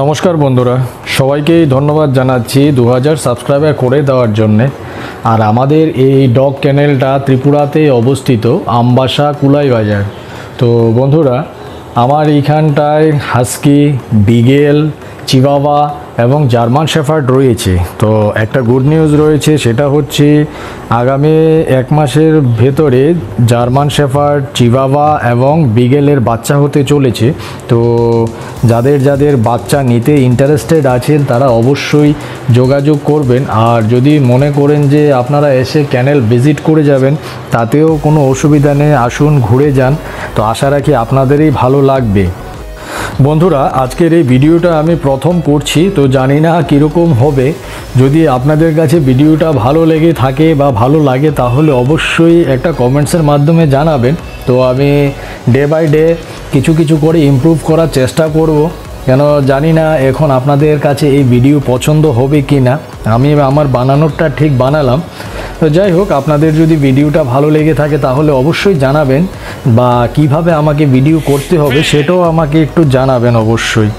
নমস্কার বন্ধুরা, সবাইকেই ধন্যবাদ জানাচ্ছি 2000 সাবস্ক্রাইবার করে দেওয়ার জন্যে। আর আমাদের এই ডগ চ্যানেলটা ত্রিপুরাতে অবস্থিত, আমবাসা কুলাই বাজার। তো বন্ধুরা, আমার এইখানটায় হাস্কি, বিগেল, চিভাওয়া এবং জার্মান শেফার্ড রয়েছে। তো একটা গুড নিউজ রয়েছে, সেটা হচ্ছে আগামী এক মাসের ভেতরে জার্মান শেফার্ড, চিভাওয়া এবং বিগেলের বাচ্চা হতে চলেছে। তো যাদের যাদের বাচ্চা নিতে ইন্টারেস্টেড আছেন তারা অবশ্যই যোগাযোগ করবেন। আর যদি মনে করেন যে আপনারা এসে ক্যানেল ভিজিট করে যাবেন, তাতেও কোনো অসুবিধা নেই, আসুন ঘুরে যান। তো আশা রাখি আপনাদেরই ভালো লাগবে। বন্ধুরা, আজকের এই ভিডিওটা আমি প্রথম করছি, তো জানি না কীরকম হবে। যদি আপনাদের কাছে ভিডিওটা ভালো লেগে থাকে বা ভালো লাগে, তাহলে অবশ্যই একটা কমেন্টসের মাধ্যমে জানাবেন। তো আমি ডে বাই ডে কিছু কিছু করে ইমপ্রুভ করার চেষ্টা করব, কেন জানি না এখন আপনাদের কাছে এই ভিডিও পছন্দ হবে কি না। আমি আমার বানানোরটা ঠিক বানালাম। তো যাই হোক, আপনাদের যদি ভিডিওটা ভালো লেগে থাকে তাহলে অবশ্যই জানাবেন, বা কিভাবে আমাকে ভিডিও করতে হবে সেটাও আমাকে একটু জানাবেন অবশ্যই।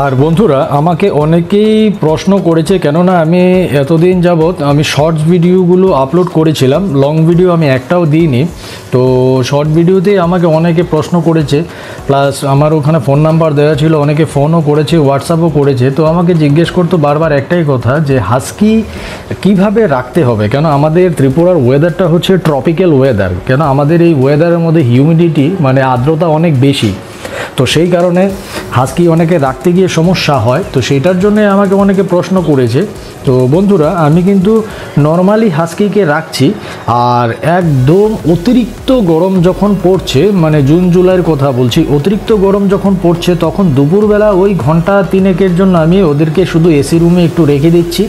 আর বন্ধুরা, আমাকে অনেকেই প্রশ্ন করেছে, কেননা আমি এতদিন যাবৎ আমি শর্টস ভিডিওগুলো আপলোড করেছিলাম, লং ভিডিও আমি একটাও দিইনি। তো শর্ট ভিডিওতেই আমাকে অনেকে প্রশ্ন করেছে, প্লাস আমার ওখানে ফোন নাম্বার দেওয়া ছিল, অনেকে ফোনও করেছে, হোয়াটসঅ্যাপও করেছে। তো আমাকে জিজ্ঞেস করতো বারবার একটাই কথা, যে হাস্কি কিভাবে রাখতে হবে, কেন আমাদের ত্রিপুরার ওয়েদারটা হচ্ছে ট্রপিক্যাল ওয়েদার, কেন আমাদের এই ওয়েদারের মধ্যে হিউমিডিটি মানে আর্দ্রতা অনেক বেশি। তো সেই কারণে হাস্কি অনেকে রাখতে গিয়ে সমস্যা হয়। তো সেইটার জন্যে আমাকে অনেকে প্রশ্ন করেছে। তো বন্ধুরা, আমি কিন্তু নর্মালি হাস্কিকে রাখছি। আর একদম অতিরিক্ত গরম যখন পড়ছে, মানে জুন জুলাইয়ের কথা বলছি, অতিরিক্ত গরম যখন পড়ছে, তখন দুপুরবেলা ওই ঘন্টা তিনেকের জন্য আমি ওদেরকে শুধু এসি রুমে একটু রেখে দিচ্ছি,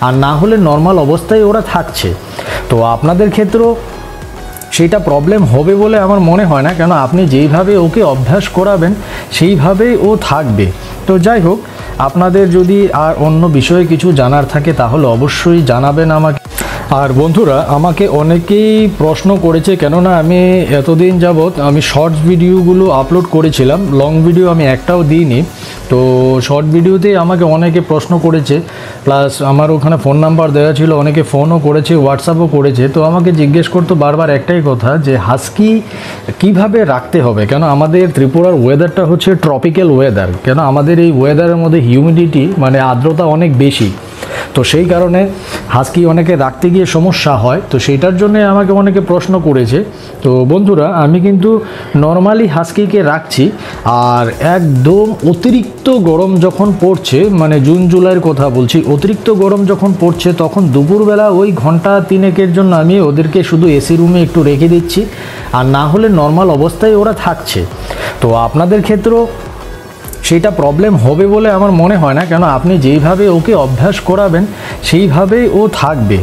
আর না হলে নর্মাল অবস্থায় ওরা থাকছে। তো আপনাদের ক্ষেত্রেও সেইটা প্রবলেম হবে বলে আমার মনে হয় না, কেন আপনি যেইভাবে ওকে অভ্যাস করাবেন সেইভাবেই ও থাকবে। তো যাই হোক, আপনাদের যদি আর অন্য বিষয়ে কিছু জানার থাকে তাহলে অবশ্যই জানাবেন আমাকে। আর বন্ধুরা, আমাকে অনেকেই প্রশ্ন করেছে, কেননা আমি এতদিন যাবৎ আমি শর্টস ভিডিওগুলো আপলোড করেছিলাম, লং ভিডিও আমি একটাও দিইনি। তো শর্ট ভিডিওতেই আমাকে অনেকে প্রশ্ন করেছে, প্লাস আমার ওখানে ফোন নাম্বার দেওয়া ছিল, অনেকে ফোনও করেছে, হোয়াটসঅ্যাপও করেছে। তো আমাকে জিজ্ঞেস করতো বারবার একটাই কথা, যে হাস্কি কিভাবে রাখতে হবে, কেন আমাদের ত্রিপুরার ওয়েদারটা হচ্ছে ট্রপিক্যাল ওয়েদার, কেন আমাদের এই ওয়েদারের মধ্যে হিউমিডিটি মানে আর্দ্রতা অনেক বেশি। তো সেই কারণে হাস্কি অনেকে রাখতে গিয়ে সমস্যা হয়। তো সেইটার জন্যে আমাকে অনেকে প্রশ্ন করেছে। তো বন্ধুরা, আমি কিন্তু নর্মালি হাস্কিকে রাখছি। আর একদম অতিরিক্ত গরম যখন পড়ছে, মানে জুন জুলাইয়ের কথা বলছি, অতিরিক্ত গরম যখন পড়ছে, তখন দুপুরবেলা ওই ঘন্টা তিনেকের জন্য আমি ওদেরকে শুধু এসি রুমে একটু রেখে দিচ্ছি, আর না হলে নর্মাল অবস্থায় ওরা থাকছে। তো আপনাদের ক্ষেত্রেও সেইটা প্রবলেম হবে বলে আমার মনে হয় না, কেন আপনি যেইভাবে ওকে অভ্যাস করাবেন সেইভাবেই ও থাকবে।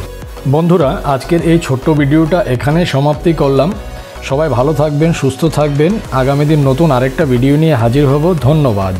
বন্ধুরা, আজকের এই ছোট্ট ভিডিওটা এখানে সমাপ্তি করলাম। সবাই ভালো থাকবেন, সুস্থ থাকবেন। আগামী দিন নতুন আরেকটা ভিডিও নিয়ে হাজির হব। ধন্যবাদ।